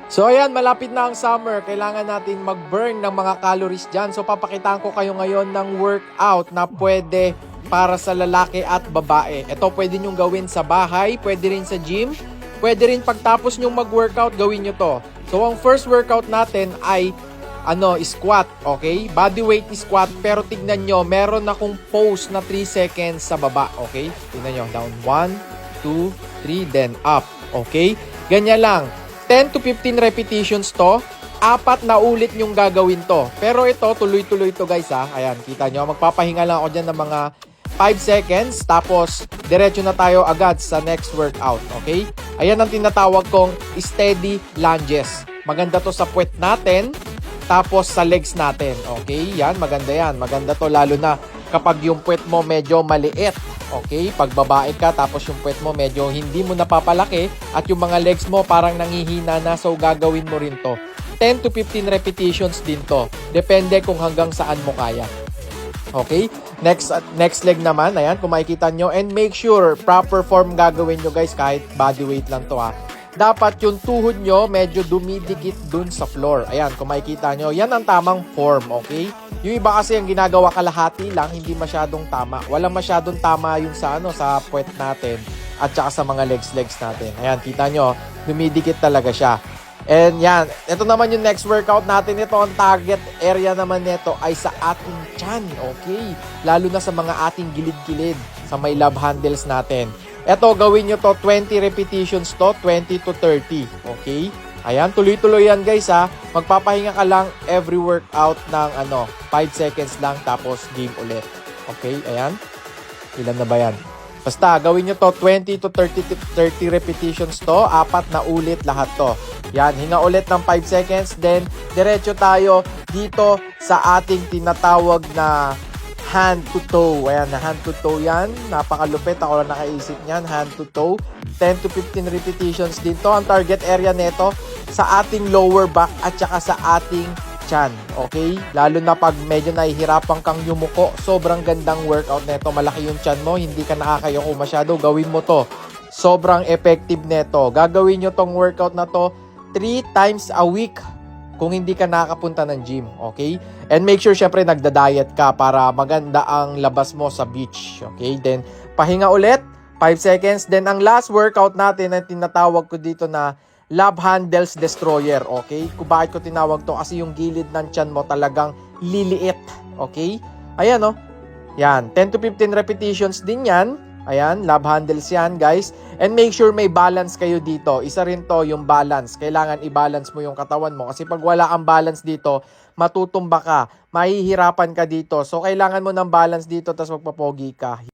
So ayan, malapit na ang summer. Kailangan natin mag-burn ng mga calories dyan. So papakitaan ko kayo ngayon ng workout na pwede para sa lalaki at babae. Ito pwede nyong gawin sa bahay, pwede rin sa gym, pwede rin pagtapos nyong mag-workout, gawin nyo to. So ang first workout natin ay squat, okay? Body weight squat, pero tignan nyo, meron akong pose na 3 seconds sa baba, okay? Tignan nyo, down 1, 2, 3, then up, okay? Ganyan lang. 10 to 15 repetitions to. 4 na ulit yung gagawin to. Pero ito, tuloy-tuloy to guys ha. Ayan, kita nyo. Magpapahinga lang ako dyan ng mga 5 seconds. Tapos, diretso na tayo agad sa next workout. Okay? Ayan ang tinatawag kong steady lunges. Maganda to sa puwet natin. Tapos sa legs natin. Okay? Yan, maganda yan. Maganda to lalo na kapag yung puwet mo medyo maliit. Okay, pag babae ka tapos yung puwet mo medyo hindi mo napapalaki at yung mga legs mo parang nangihina na, so gagawin mo rin to. 10 to 15 repetitions din to. Depende kung hanggang saan mo kaya. Okay, next leg naman, ayan, kung makikita nyo, and make sure proper form gagawin nyo guys, kahit body weight lang to ha. Dapat yung tuhod nyo medyo dumidikit dun sa floor. Ayan, kung makikita nyo, yan ang tamang form, okay? Yung iba kasi ang ginagawa kalahati lang, hindi masyadong tama. Walang masyadong tama yung sa sa puwet natin at saka sa mga legs natin. Ayan, kita nyo, dumidikit talaga siya. And yan, ito naman yung next workout natin. Ito, ang target area naman nito ay sa ating tiyan, okay? Lalo na sa mga ating gilid-gilid, sa may love handles natin. Ito, gawin nyo to, 20 repetitions to, 20 to 30, okay? Ayan, tuloy-tuloy yan guys ha. Magpapahinga ka lang every workout ng 5 seconds lang, tapos game ulit. Okay, ayan. Ilan na ba yan? Basta, gawin nyo to, 20 to 30 repetitions to, 4 na ulit lahat to. Yan, hinga ulit ng 5 seconds, then diretso tayo dito sa ating tinatawag na hand to toe. Ayan, na hand to toe yan. Napakalupit. Ako lang nakaisip niyan. Hand to toe. 10 to 15 repetitions din to. Ang target area nito sa ating lower back at saka sa ating tiyan. Okay? Lalo na pag medyo nahihirapan kang yumuko. Sobrang gandang workout nito. Malaki yung tiyan mo. Hindi ka nakakayoko masyado. Gawin mo to. Sobrang effective nito. Gagawin nyo tong workout na to 3 times a week kung hindi ka nakakapunta ng gym, okay? And make sure syempre nagda-diet ka para maganda ang labas mo sa beach, okay? Then pahinga ulit, 5 seconds. Then ang last workout natin ay tinatawag ko dito na Love Handles Destroyer, okay? Kung bakit ko tinawag to, kasi yung gilid ng tiyan mo talagang liliit, okay? Ayan oh. Yan, 10 to 15 repetitions din yan. Ayan, love handles yan guys. And make sure may balance kayo dito. Isa rin to yung balance. Kailangan i-balance mo yung katawan mo. Kasi pag wala kang balance dito, matutumba ka. Mahihirapan ka dito. So kailangan mo ng balance dito, tapos magpapogi ka.